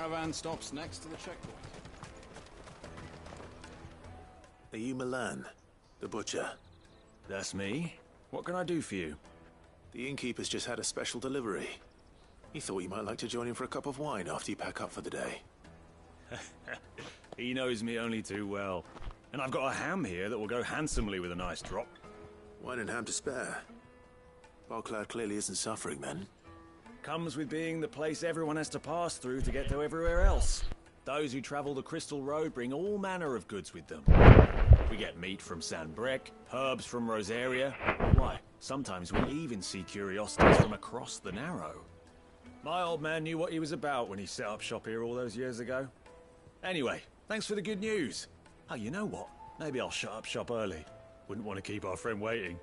caravan stops next to the checkpoint. Are you Milan, the butcher? That's me. What can I do for you? The innkeeper's just had a special delivery. He thought you might like to join him for a cup of wine after you pack up for the day. He knows me only too well. And I've got a ham here that will go handsomely with a nice drop. Wine and ham to spare. Bockland clearly isn't suffering then. Comes with being the place everyone has to pass through to get to everywhere else. Those who travel the Crystal Road bring all manner of goods with them. We get meat from San Brec, herbs from Rosaria. Why, sometimes we even see curiosities from across the Narrow. My old man knew what he was about when he set up shop here all those years ago. Anyway, thanks for the good news. Oh, you know what? Maybe I'll shut up shop early. Wouldn't want to keep our friend waiting.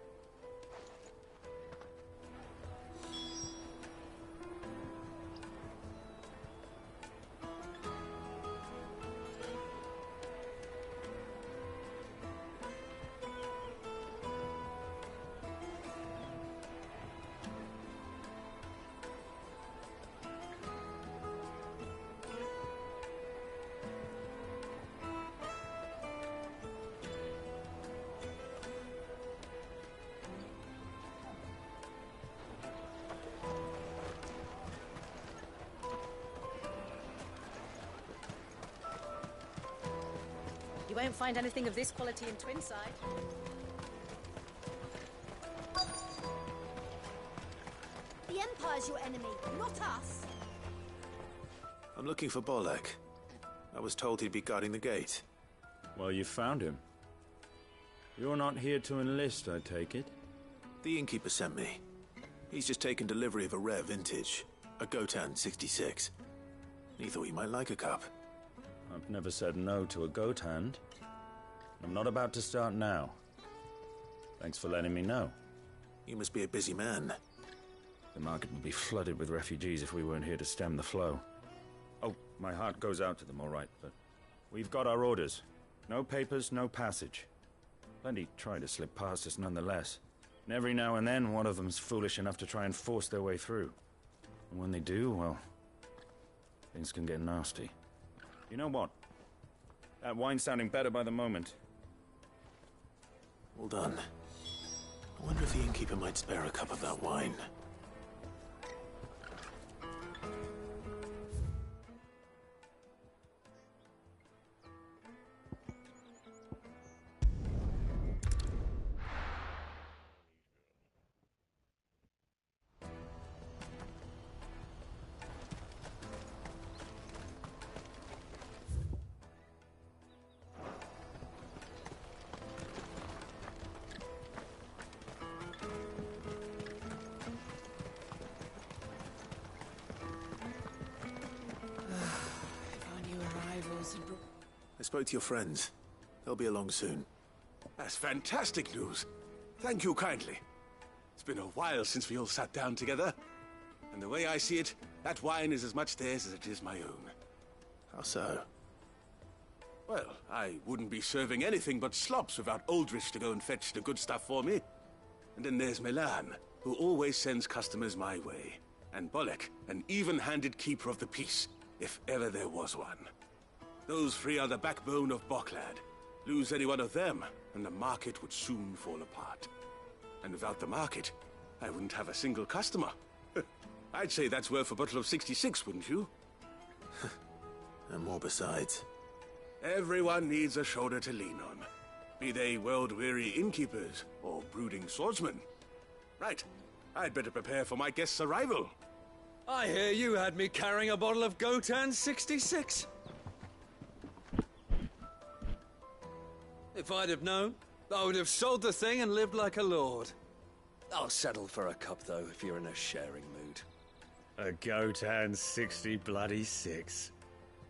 You won't find anything of this quality in Twinside. The Empire's your enemy, not us. I'm looking for Bolek. I was told he'd be guarding the gate. Well, you found him. You're not here to enlist, I take it? The innkeeper sent me. He's just taken delivery of a rare vintage, a Gotan 66. He thought you might like a cup. I've never said no to a goat hand. I'm not about to start now. Thanks for letting me know. You must be a busy man. The market would be flooded with refugees if we weren't here to stem the flow. Oh, my heart goes out to them, all right, but we've got our orders. No papers, no passage. Plenty try to slip past us nonetheless. And every now and then, one of them's foolish enough to try and force their way through. And when they do, well, things can get nasty. You know what? That wine's sounding better by the moment. Well done. I wonder if the innkeeper might spare a cup of that wine. I spoke to your friends. They'll be along soon. That's fantastic news. Thank you kindly. It's been a while since we all sat down together. And the way I see it, that wine is as much theirs as it is my own. How so? Well, I wouldn't be serving anything but slops without Aldrich to go and fetch the good stuff for me. And then there's Milan, who always sends customers my way. And Bolek, an even-handed keeper of the peace, if ever there was one. Those three are the backbone of Bockland. Lose any one of them, and the market would soon fall apart. And without the market, I wouldn't have a single customer. I'd say that's worth a bottle of 66, wouldn't you? And more besides. Everyone needs a shoulder to lean on. Be they world-weary innkeepers or brooding swordsmen. Right, I'd better prepare for my guest's arrival. I hear you had me carrying a bottle of Gotan 66. If I'd have known, I would have sold the thing and lived like a lord. I'll settle for a cup, though, if you're in a sharing mood. A Gotan 66.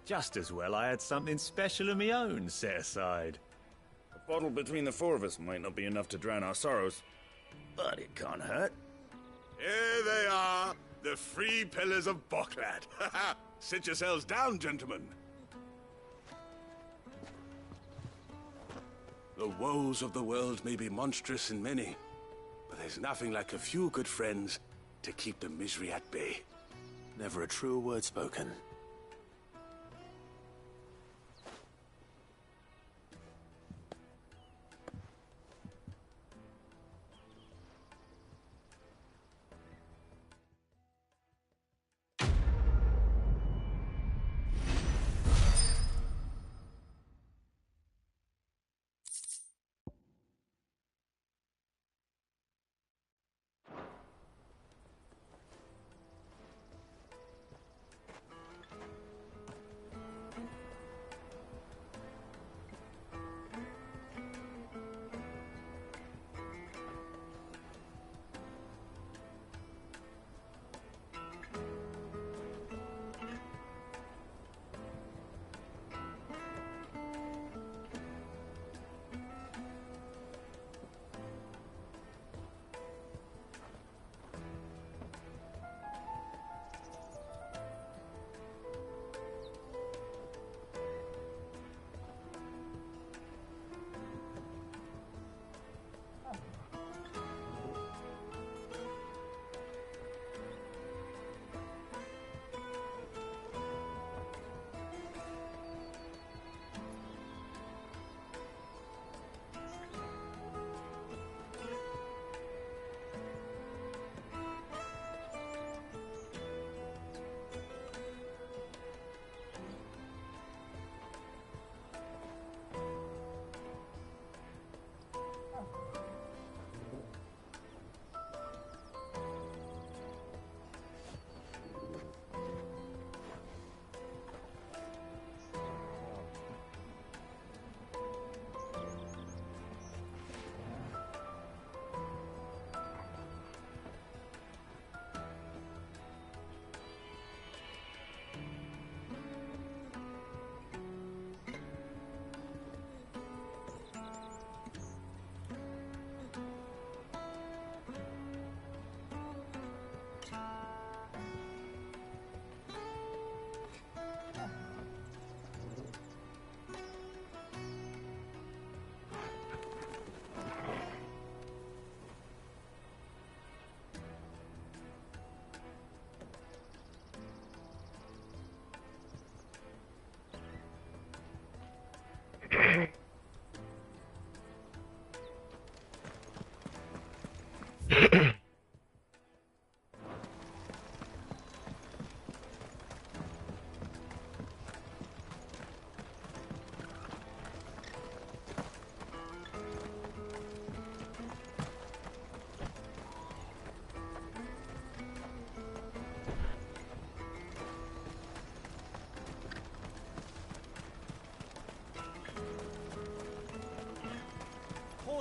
Just as well I had something special of my own set aside. A bottle between the four of us might not be enough to drown our sorrows, but it can't hurt. Here they are, the three pillars of Bockland. Sit yourselves down, gentlemen. The woes of the world may be monstrous in many, but there's nothing like a few good friends to keep the misery at bay. Never a truer word spoken.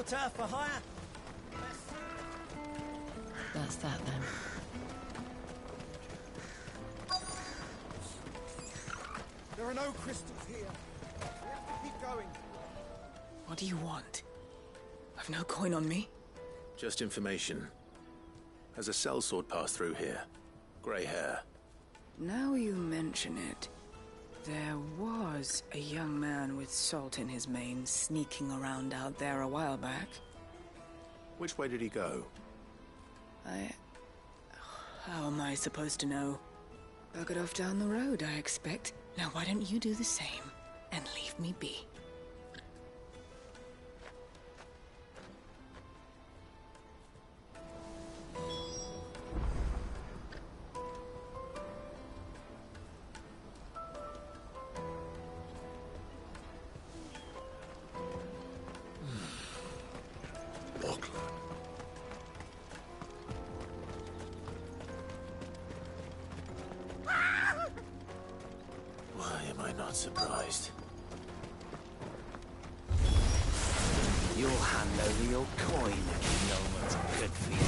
Water for hire? That's that then. There are no crystals here. We have to keep going. What do you want? I've no coin on me. Just information. Has a sellsword passed through here? Grey hair. Now you mention it, there was a young man with salt in his mane sneaking around out there a while back. Which way did he go? How am I supposed to know? Buggered off down the road, I expect. Now why don't you do the same and leave me be? Why am I not surprised? You'll hand over your coin if you know what's good for you.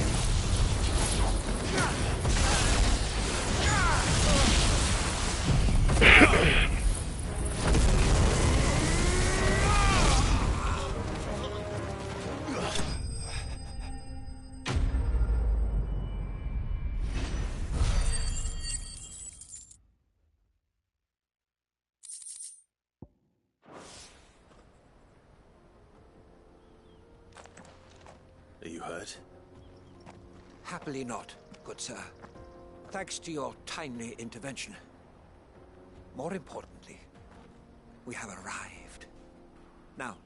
Are you hurt? Happily not, good sir. Thanks to your timely intervention. More importantly, we have arrived. Now,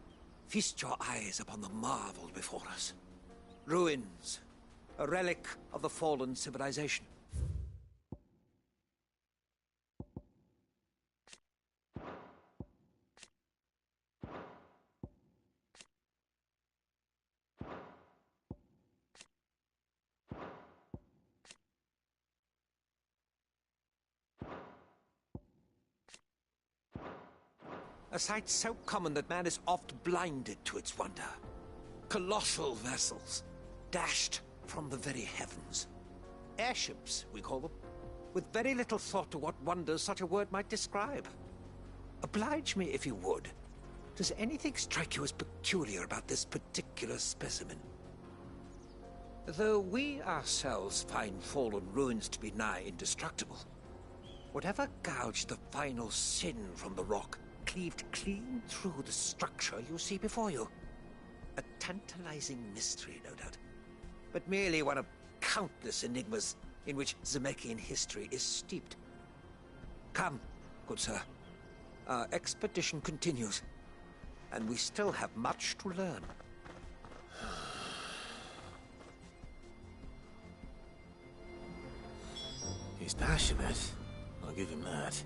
feast your eyes upon the marvel before us. Ruins, a relic of the fallen civilization. A sight so common that man is oft blinded to its wonder. Colossal vessels, dashed from the very heavens. Airships, we call them, with very little thought to what wonders such a word might describe. Oblige me if you would. Does anything strike you as peculiar about this particular specimen? Though we ourselves find fallen ruins to be nigh indestructible, whatever gouged the final sin from the rock cleaved clean through the structure you see before you. A tantalizing mystery, no doubt, but merely one of countless enigmas in which Zemeckis history is steeped. Come, good sir. Our expedition continues, and we still have much to learn. He's passionate. I'll give him that.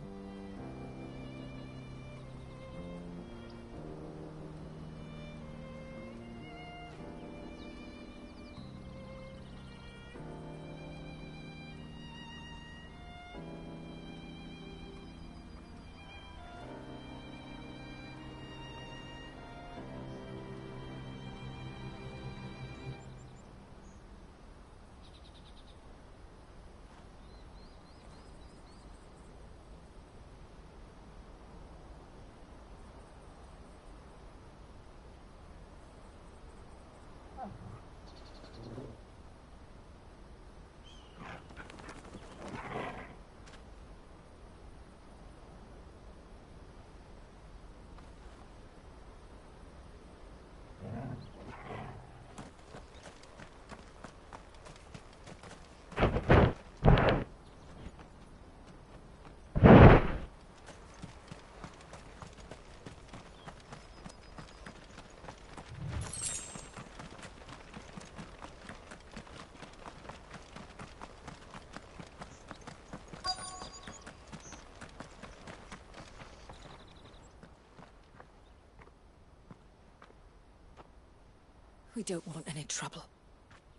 We don't want any trouble.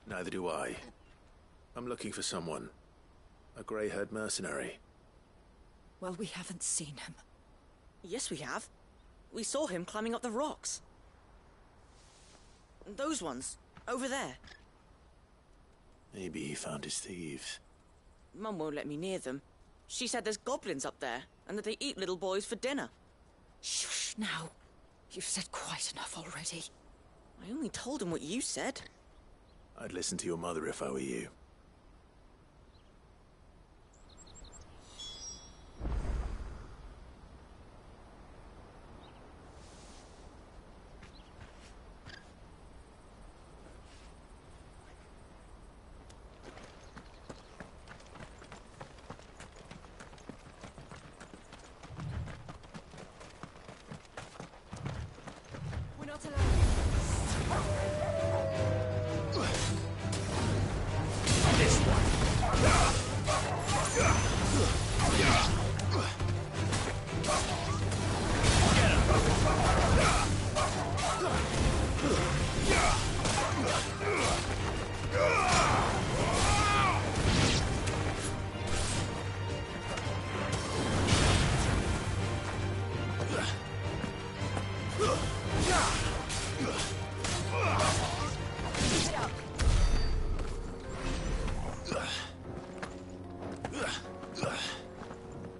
Neither do I. I'm looking for someone. A grey-haired mercenary. Well, we haven't seen him. Yes, we have. We saw him climbing up the rocks. Those ones. Over there. Maybe he found his thieves. Mum won't let me near them. She said there's goblins up there, and that they eat little boys for dinner. Shush now. You've said quite enough already. I only told him what you said. I'd listen to your mother if I were you. We're not allowed.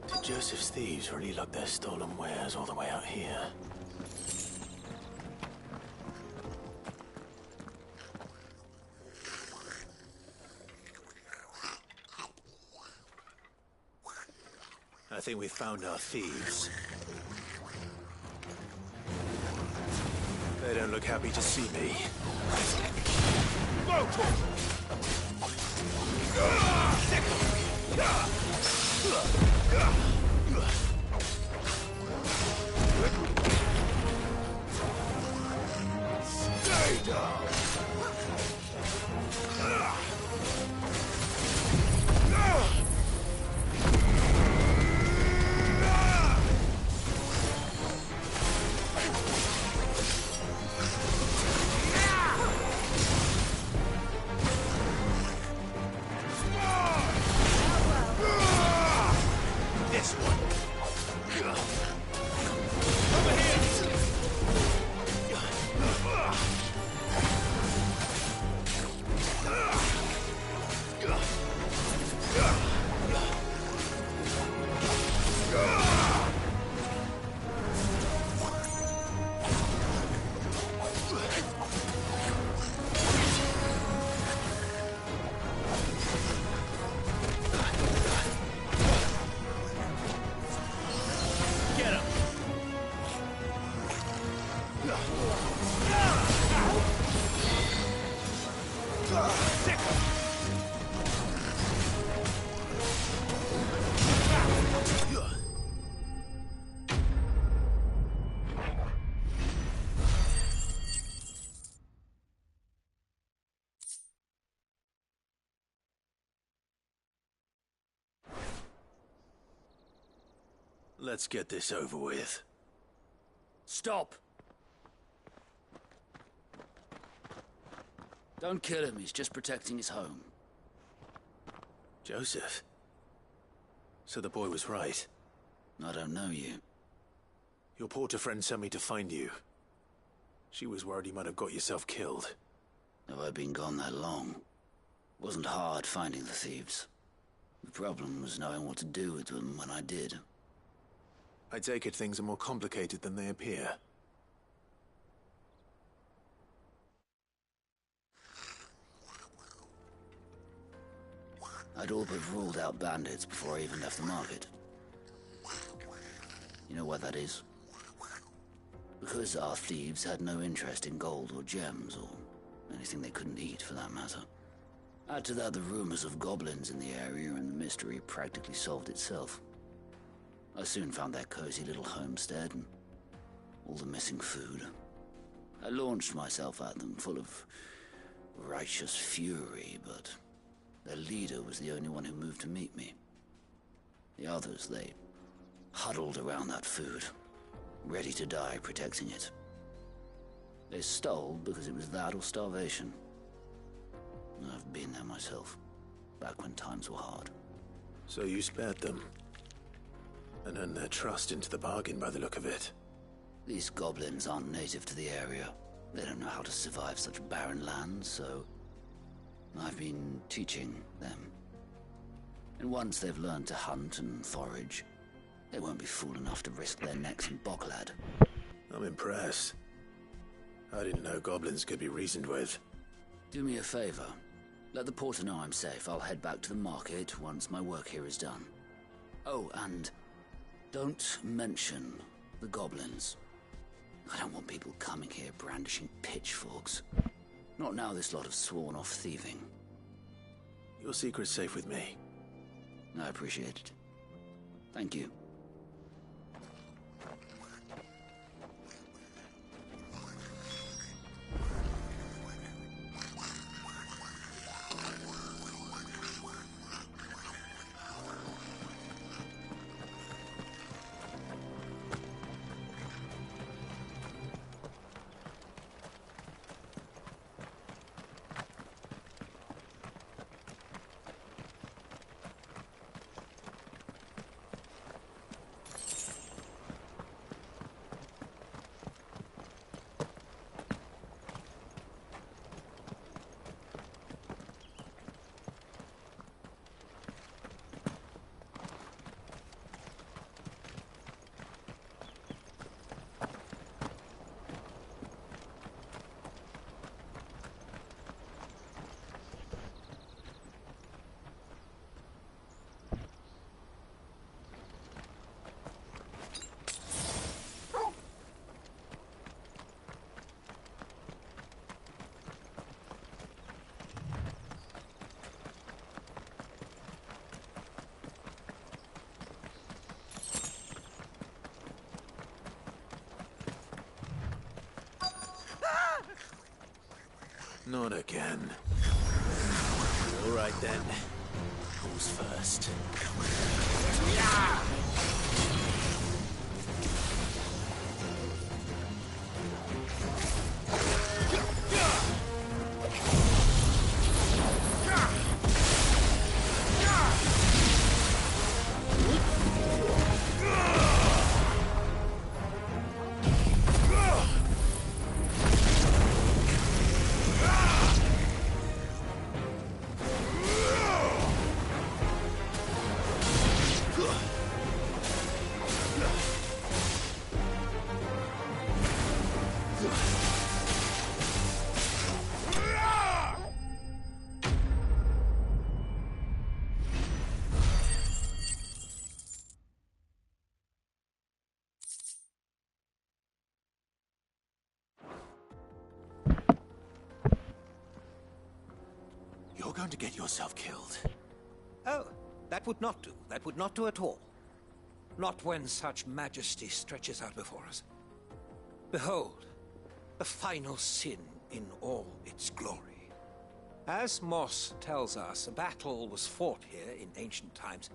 Did Joseph's thieves really lug their stolen wares all the way out here? I think we found our thieves. They don't look happy to see me. Stay down! This one. Over here. Get him. Sick him. Let's get this over with. Stop! Don't kill him, he's just protecting his home. Joseph? So the boy was right. I don't know you. Your porter friend sent me to find you. She was worried you might have got yourself killed. Have I been gone that long? It wasn't hard finding the thieves. The problem was knowing what to do with them when I did. I take it things are more complicated than they appear. I'd all but ruled out bandits before I even left the market. You know why that is? Because our thieves had no interest in gold or gems, or anything they couldn't eat for that matter. Add to that the rumors of goblins in the area, and the mystery practically solved itself. I soon found their cozy little homestead and all the missing food. I launched myself at them, full of righteous fury, but their leader was the only one who moved to meet me. The others, they huddled around that food, ready to die protecting it. They stole because it was that or starvation. I've been there myself, back when times were hard. So you spared them? And earned their trust into the bargain by the look of it. These goblins aren't native to the area. They don't know how to survive such barren lands, so I've been teaching them. And once they've learned to hunt and forage, they won't be fool enough to risk their necks in Bocklad. I'm impressed. I didn't know goblins could be reasoned with. Do me a favor. Let the porter know I'm safe. I'll head back to the market once my work here is done. Oh, and don't mention the goblins. I don't want people coming here brandishing pitchforks. Not now this lot have sworn off thieving. Your secret's safe with me. I appreciate it. Thank you. Not again. All right then. Who's first? You're going to get yourself killed. Oh, that would not do. That would not do at all. Not when such majesty stretches out before us. Behold, the final sin in all its glory. As Moss tells us, a battle was fought here in ancient times.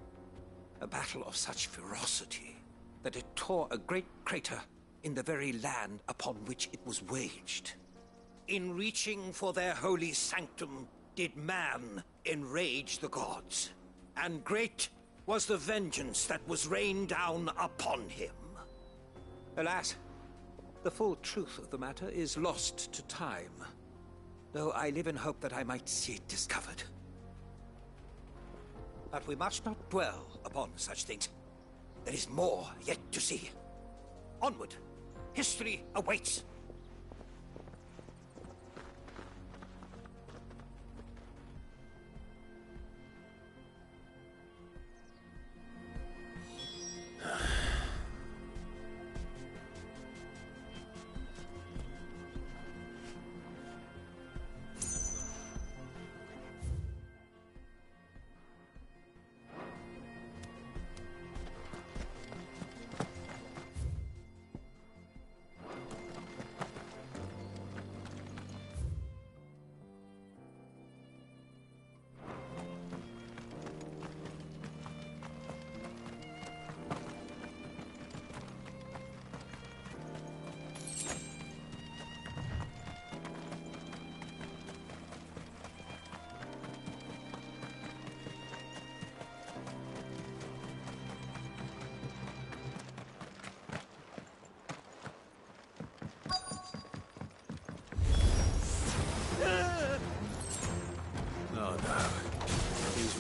A battle of such ferocity that it tore a great crater in the very land upon which it was waged. In reaching for their holy sanctum, did man enrage the gods, and great was the vengeance that was rained down upon him. Alas, the full truth of the matter is lost to time, though I live in hope that I might see it discovered. But we must not dwell upon such things. There is more yet to see. Onward! History awaits!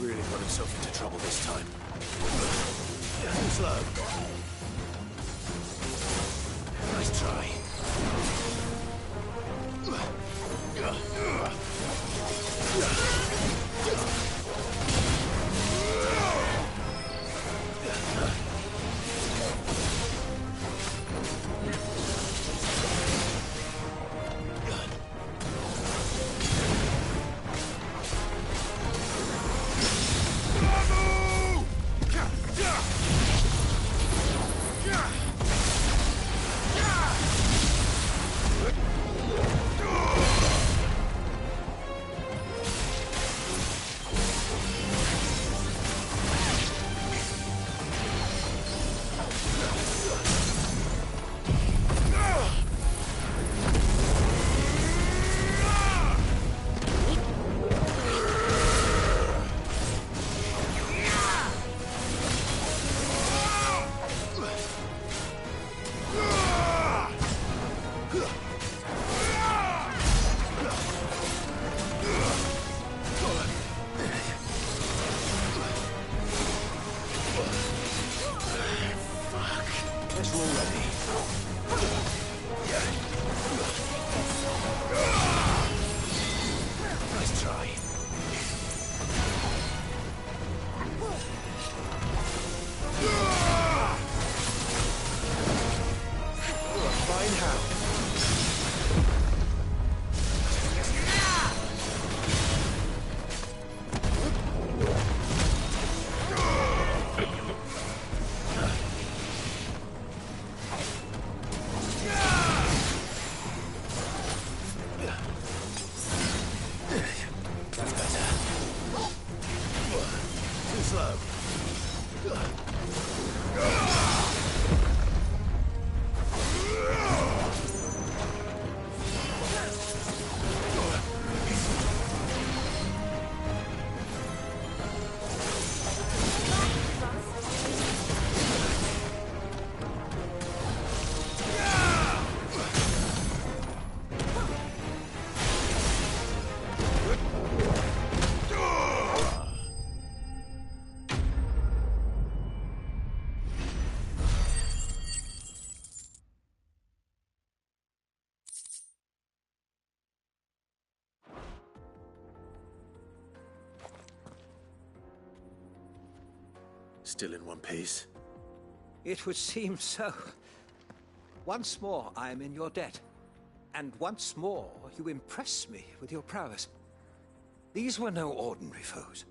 really got himself into trouble this time. Too slow. Nice try. Still in one piece? It would seem so. Once more I am in your debt. And once more you impress me with your prowess. These were no ordinary foes,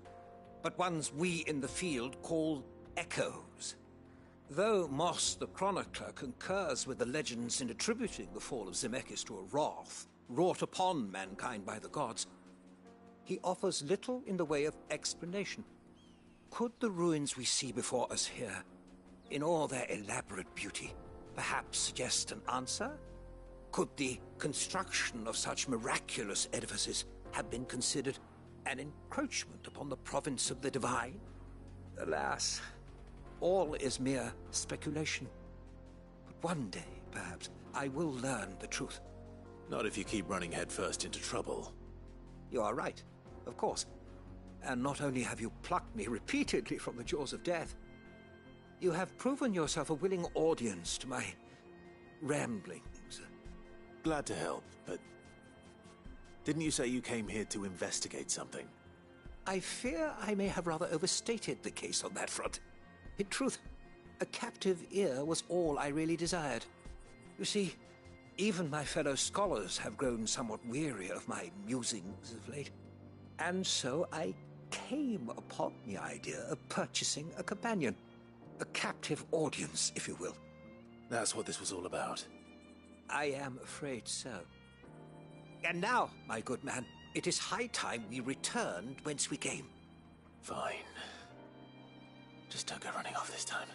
but ones we in the field call echoes. Though Moss the Chronicler concurs with the legends in attributing the fall of Zemeckis to a wrath wrought upon mankind by the gods, he offers little in the way of explanation. Could the ruins we see before us here, in all their elaborate beauty, perhaps suggest an answer? Could the construction of such miraculous edifices have been considered an encroachment upon the province of the divine? Alas, all is mere speculation. But one day, perhaps, I will learn the truth. Not if you keep running headfirst into trouble. You are right, of course. And not only have you plucked me repeatedly from the jaws of death, you have proven yourself a willing audience to my ramblings. Glad to help, but didn't you say you came here to investigate something? I fear I may have rather overstated the case on that front. In truth, a captive ear was all I really desired. You see, even my fellow scholars have grown somewhat weary of my musings of late. And so I came upon the idea of purchasing a companion. A captive audience, if you will. That's what this was all about. I am afraid so. And now, my good man, it is high time we returned whence we came. Fine. Just don't go running off this time.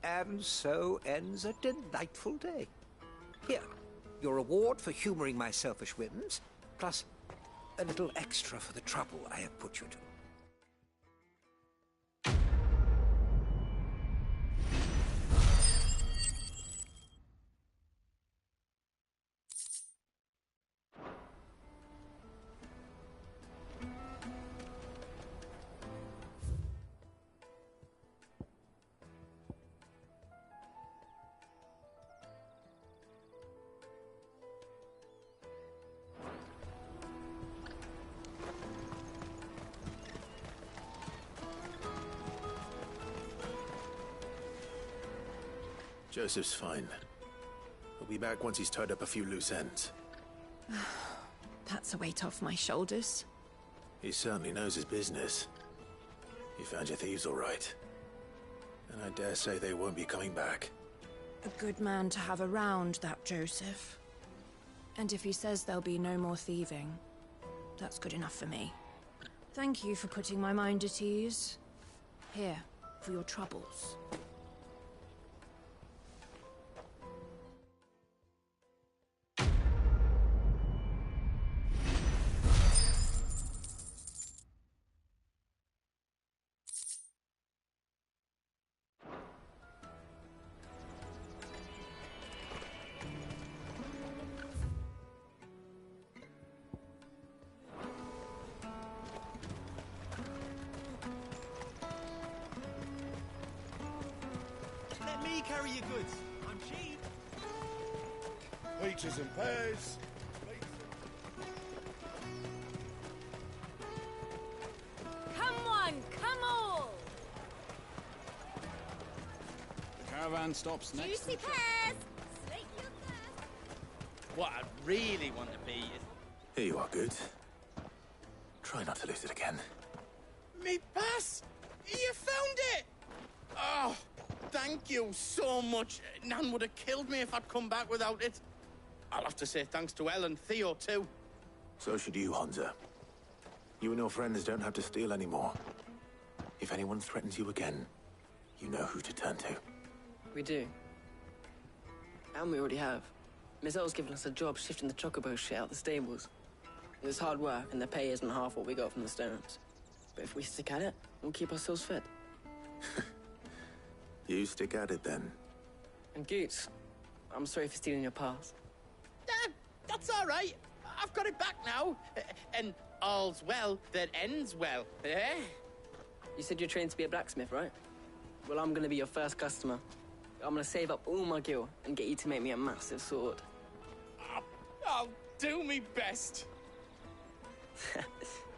And so ends a delightful day. Here, your reward for humoring my selfish whims. plus a little extra for the trouble I have put you to. Joseph's fine. He'll be back once he's tied up a few loose ends. That's a weight off my shoulders. He certainly knows his business. You found your thieves all right. And I dare say they won't be coming back. A good man to have around, that Joseph. And if he says there'll be no more thieving, that's good enough for me. Thank you for putting my mind at ease. Here, for your troubles. Let me carry your goods. I'm cheap. Peaches and pears. Come on, come all! The caravan stops next to Juicy the pears! Slate your thirst. What I really want to be is... Here you are, Good. Try not to lose it again. Me pass! You found it! Oh, thank you so much. Nan would have killed me if I'd come back without it. I'll have to say thanks to Elle and Theo, too. So should you, Honza. You and your friends don't have to steal anymore. If anyone threatens you again, you know who to turn to. We do. And we already have. Miss L's given us a job shifting the chocobo shit out the stables. It's hard work, and the pay isn't half what we got from the Stones. But if we stick at it, we'll keep ourselves fit. You stick at it, then. And Goots, I'm sorry for stealing your pass. That's all right. I've got it back now. And all's well that ends well, eh? You said you're trained to be a blacksmith, right? Well, I'm gonna be your first customer. I'm gonna save up all my gil and get you to make me a massive sword. I'll do me best.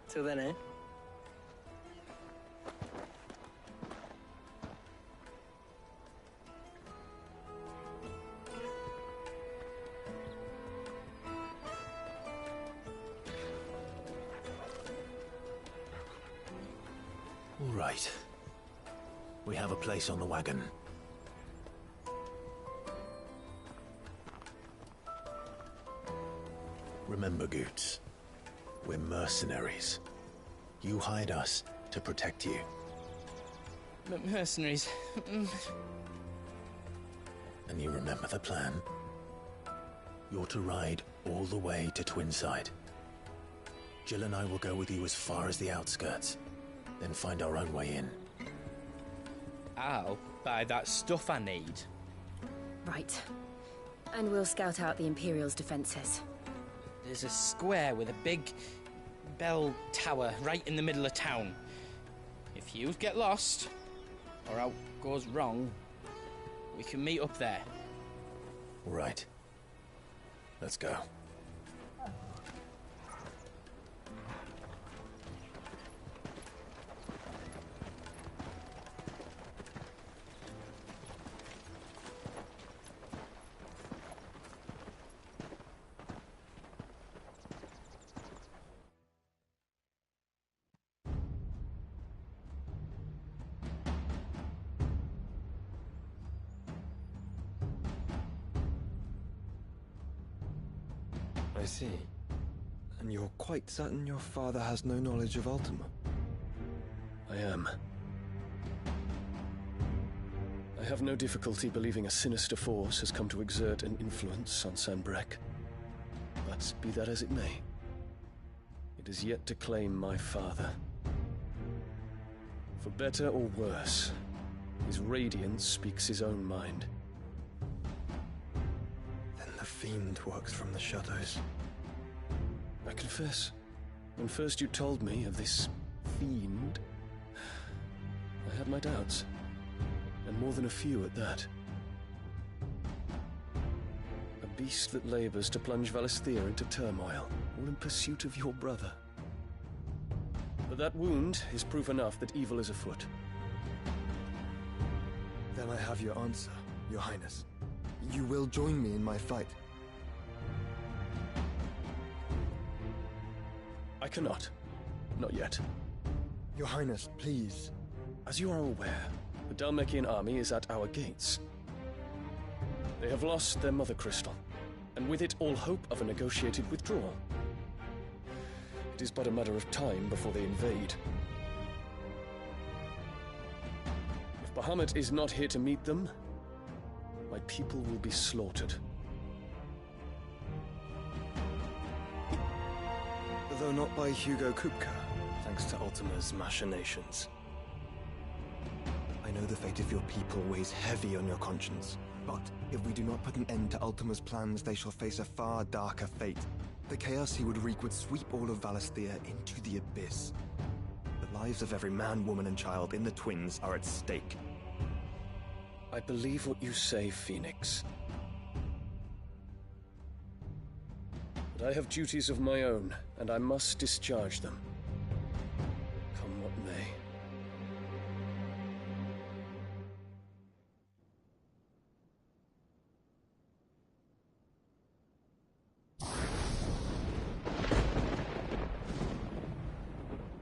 Till then, eh? All right. We have a place on the wagon. Remember, Goots, we're mercenaries. You hired us to protect you. Mercenaries. And you remember the plan? You're to ride all the way to Twinside. Jill and I will go with you as far as the outskirts, then find our own way in. I'll buy that stuff I need. Right. And we'll scout out the Imperial's defenses. There's a square with a big bell tower right in the middle of town. If you get lost, or out goes wrong, we can meet up there. All right. Let's go. I see. And you're quite certain your father has no knowledge of Ultima? I am. I have no difficulty believing a sinister force has come to exert an influence on Sanbrek. But be that as it may, It is yet to claim my father. For better or worse, his radiance speaks his own mind. Then the fiend works from the shadows. I confess, when first you told me of this fiend, I had my doubts, and more than a few at that. A beast that labors to plunge Valisthea into turmoil, all in pursuit of your brother. But that wound is proof enough that evil is afoot. Then I have your answer, Your Highness. You will join me in my fight. I cannot. Not yet. Your Highness, please. As you are aware, the Dhalmekian army is at our gates. They have lost their mother crystal, and with it all hope of a negotiated withdrawal. It is but a matter of time before they invade. If Bahamut is not here to meet them, my people will be slaughtered. Though not by Hugo Kupka, thanks to Ultima's machinations. I know the fate of your people weighs heavy on your conscience, but if we do not put an end to Ultima's plans, they shall face a far darker fate. The chaos he would wreak would sweep all of Valisthea into the abyss. The lives of every man, woman, and child in the Twins are at stake. I believe what you say, Phoenix. But I have duties of my own, and I must discharge them. Come what may.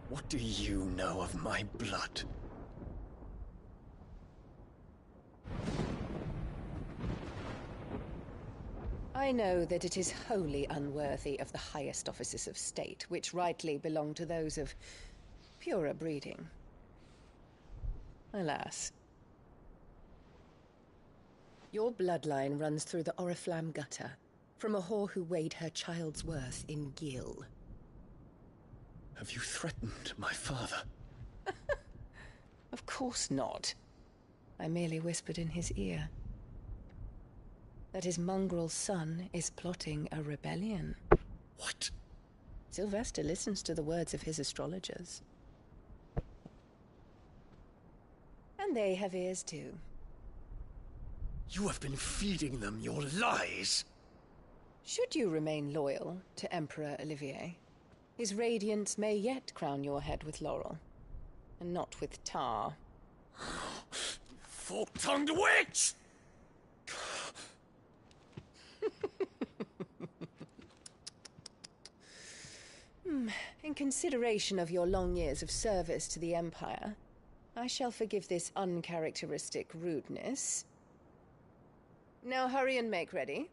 What do you know of my blood? I know that it is wholly unworthy of the highest offices of state, which rightly belong to those of purer breeding. Alas. Your bloodline runs through the Oriflamme gutter, from a whore who weighed her child's worth in gil. Have you threatened my father? Of course not. I merely whispered in his ear that his mongrel son is plotting a rebellion. What? Sylvester listens to the words of his astrologers. And they have ears too. You have been feeding them your lies! Should you remain loyal to Emperor Olivier, his radiance may yet crown your head with laurel, and not with tar. Fork-tongued witch! In consideration of your long years of service to the Empire, I shall forgive this uncharacteristic rudeness. Now hurry and make ready,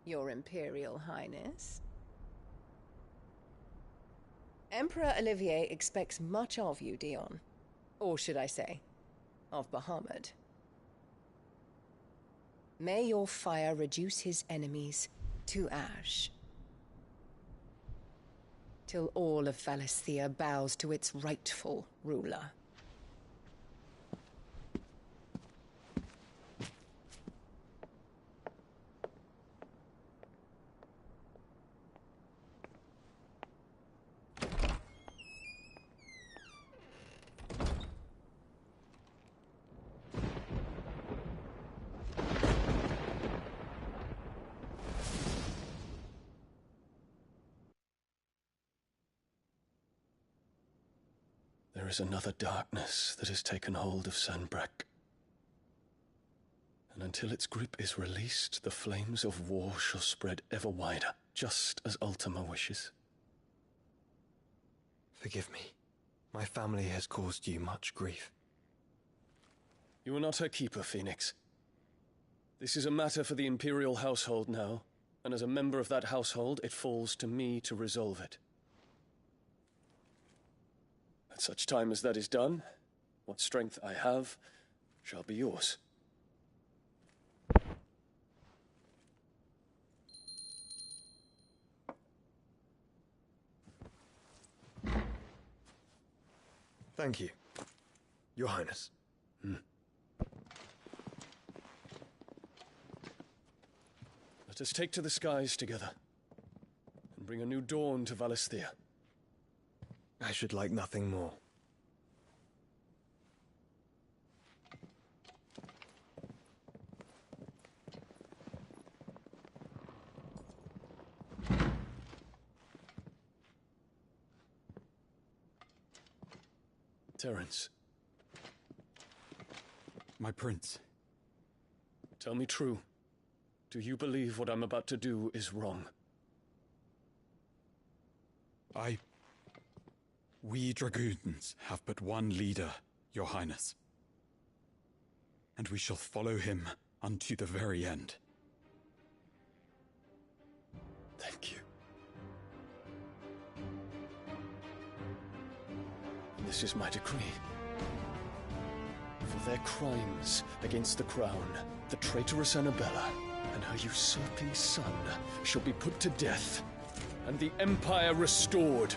Your Imperial Highness. Emperor Olivier expects much of you, Dion. Or should I say, of Bahamut. May your fire reduce his enemies to ash, till all of Valisthea bows to its rightful ruler. There is another darkness that has taken hold of Sanbreque. And until its grip is released, the flames of war shall spread ever wider, just as Ultima wishes. Forgive me. My family has caused you much grief. You are not her keeper, Phoenix. This is a matter for the Imperial household now, and as a member of that household, it falls to me to resolve it. At such time as that is done, what strength I have shall be yours. Thank you, Your Highness. Let us take to the skies together, and bring a new dawn to Valisthea. I should like nothing more. Terence. My prince. Tell me true. Do you believe what I'm about to do is wrong? We dragoons have but one leader, Your Highness. And we shall follow him unto the very end. Thank you. And this is my decree. For their crimes against the crown, the traitorous Annabella and her usurping son shall be put to death, and the Empire restored.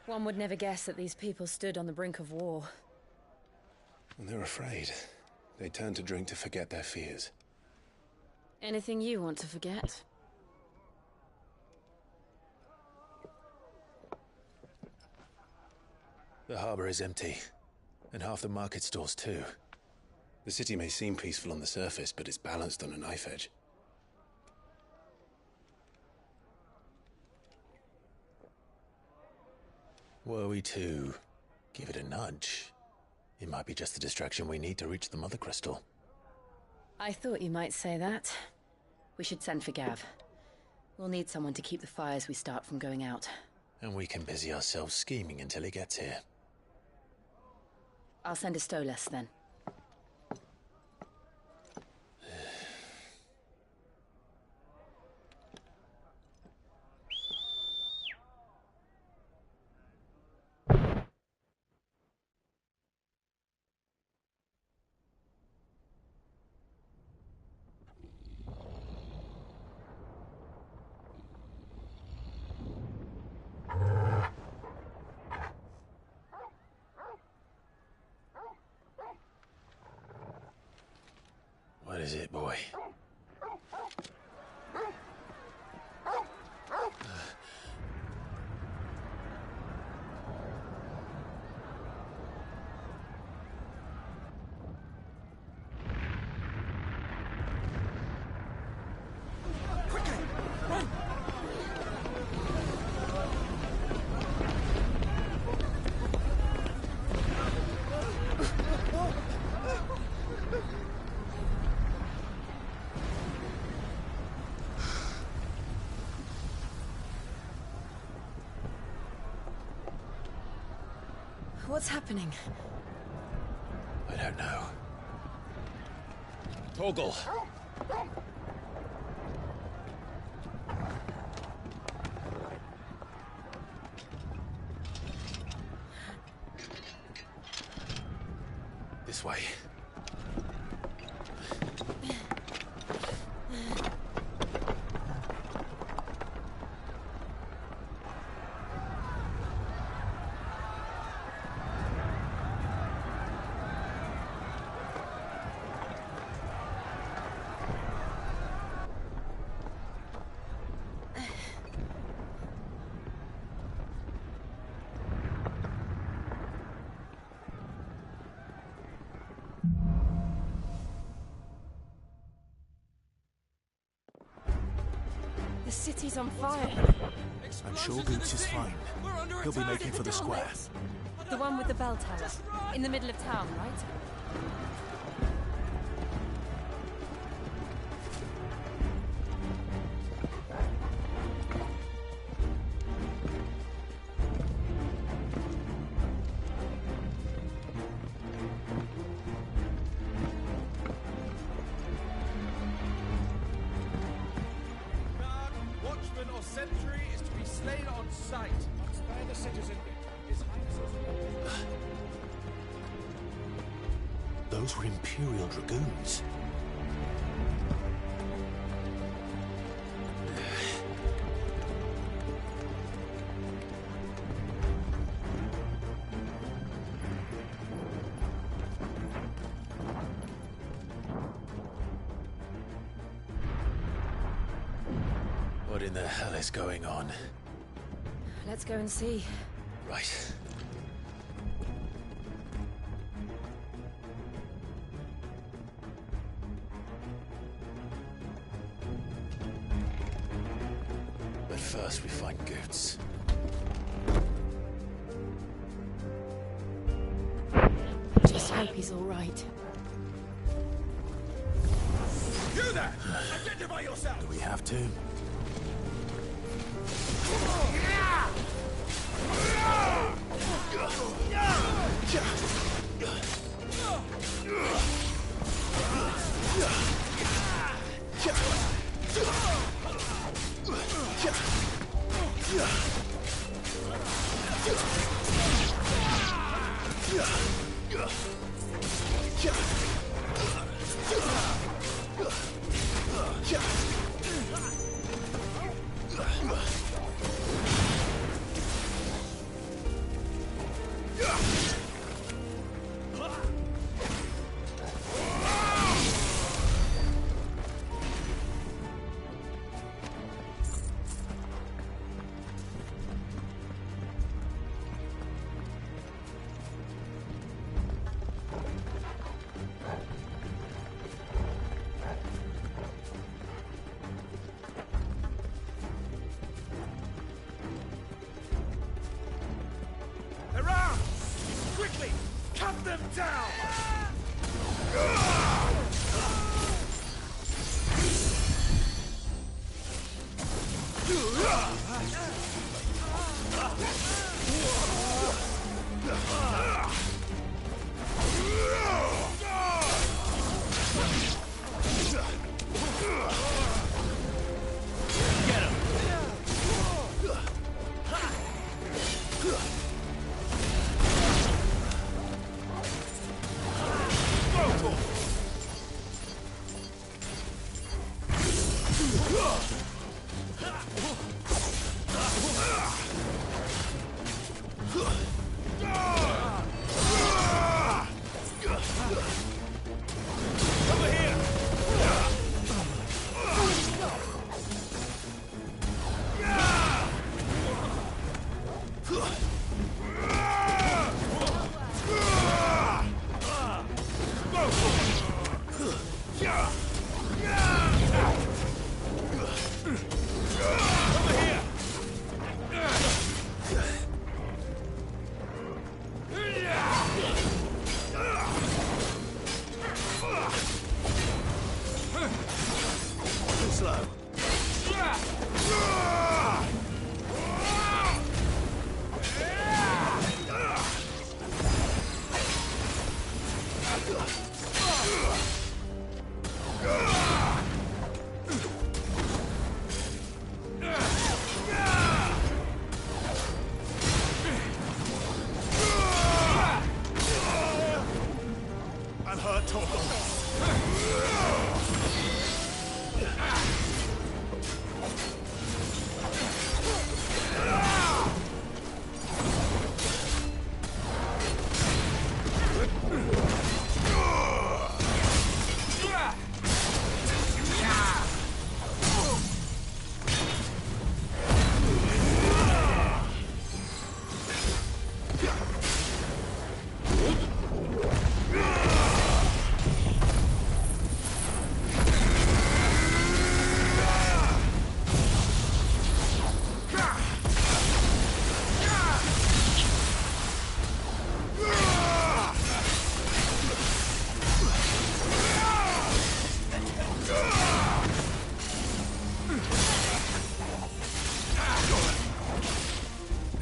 One would never guess that these people stood on the brink of war. And they're afraid. They turn to drink to forget their fears. Anything you want to forget? The harbor is empty, and half the market stalls too. The city may seem peaceful on the surface, but it's balanced on a knife edge. Were we to give it a nudge, it might be just the distraction we need to reach the Mother Crystal. I thought you might say that. We should send for Gav. We'll need someone to keep the fires we start from going out. And we can busy ourselves scheming until he gets here. I'll send a Stolas then. What is it, boy? What's happening? I don't know. Torgal! This way. The city's on fire. I'm sure Boots is fine. He'll be making for the square. The one with the bell tower. In the middle of town, right? Sentry is to be slain on sight. Spare the citizen. His Highness. Those were Imperial Dragoons. What in the hell is going on? Let's go and see. Right. But first we find Goots. Just hope he's all right. You there! Identify yourself! Do we have to? them down!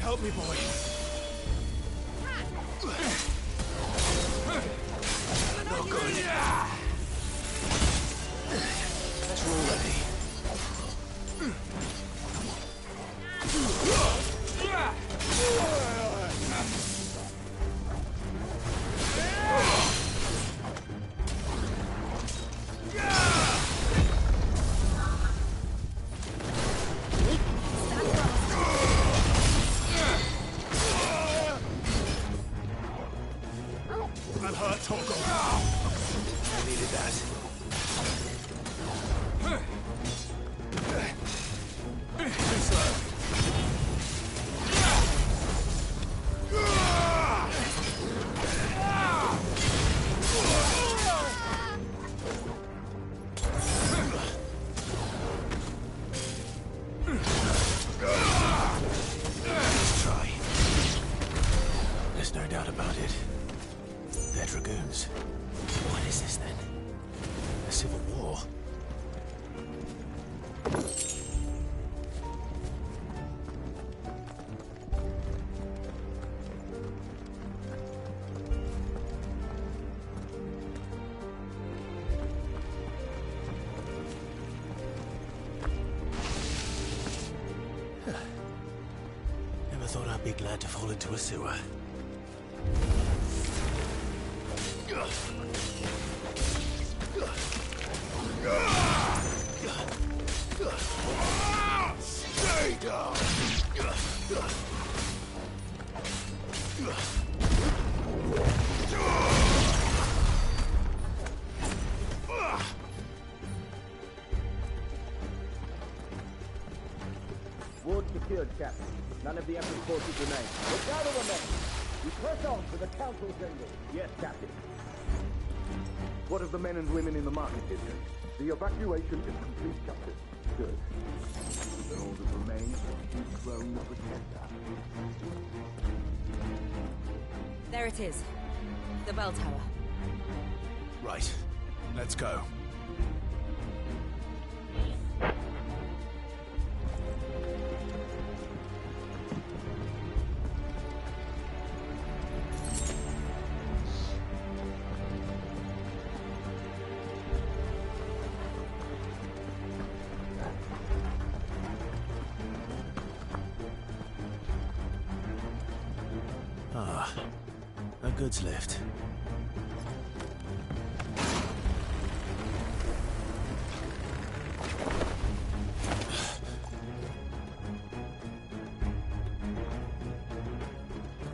Help me, boy. Not good. That's already. I'm hurt, Toko. I needed that. Too slow. Let's try. There's no doubt about it. They're dragoons. What is this then? A civil war? Never thought I'd be glad to fall into a sewer. Stay down! Ward secured, Captain. None of the Emperor's forces remain. Look out of the men! We press on to the Council General. Yes, Captain. What of the men and women in the market district? The evacuation is complete, Captain. Good. Then all that remains is to dethrone the Protector. There it is. The bell tower. Right. Let's go. Ah, a goods lift.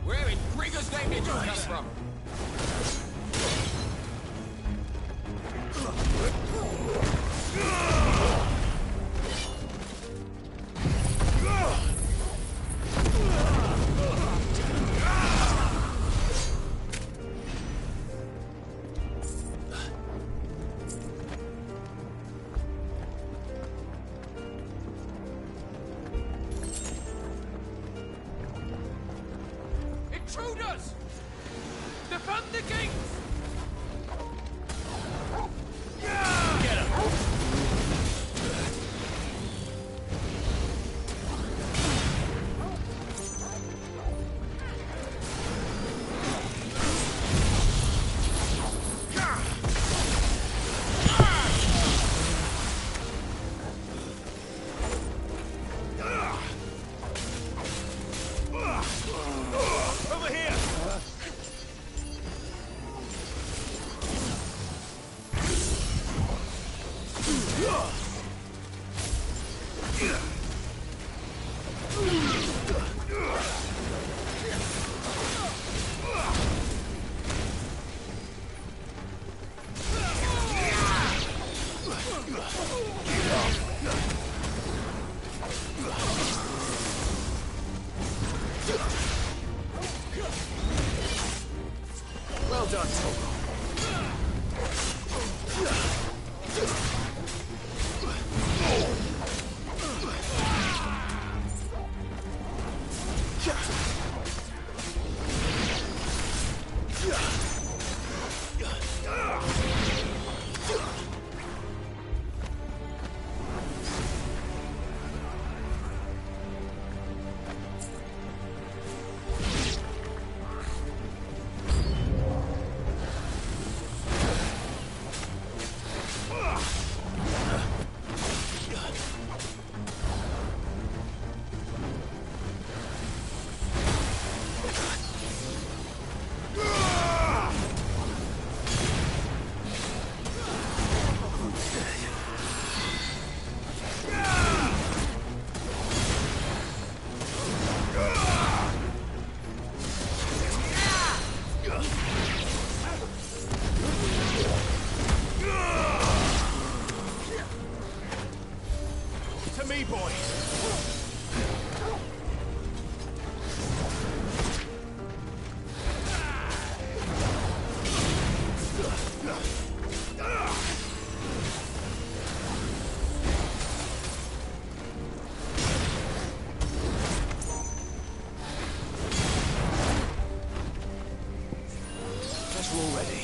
Where in Gregor's name did you come from? Intruders! Defend the gates! Get him! Over here! Well done, Togo. To me, boys! Guess we're all ready.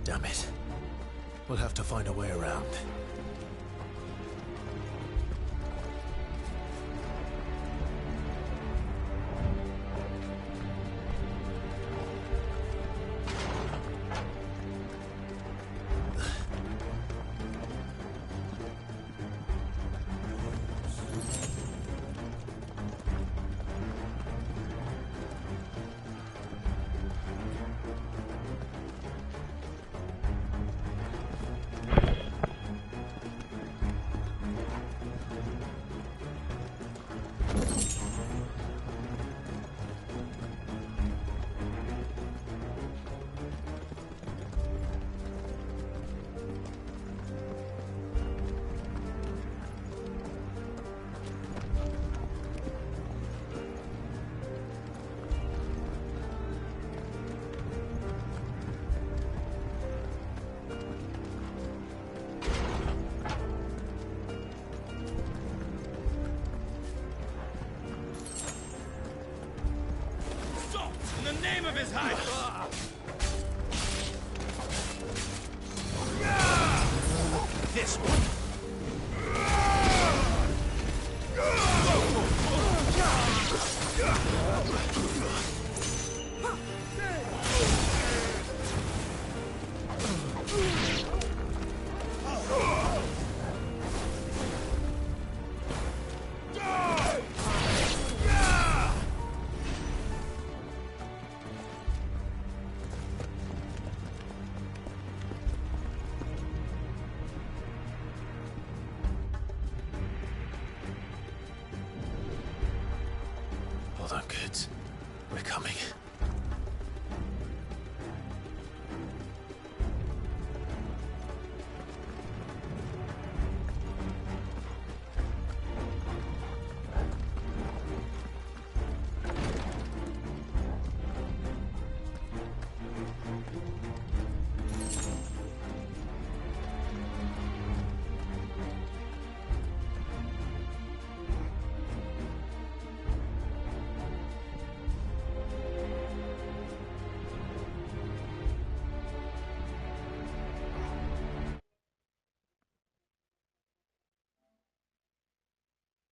Damn it. We'll have to find a way around. Hey!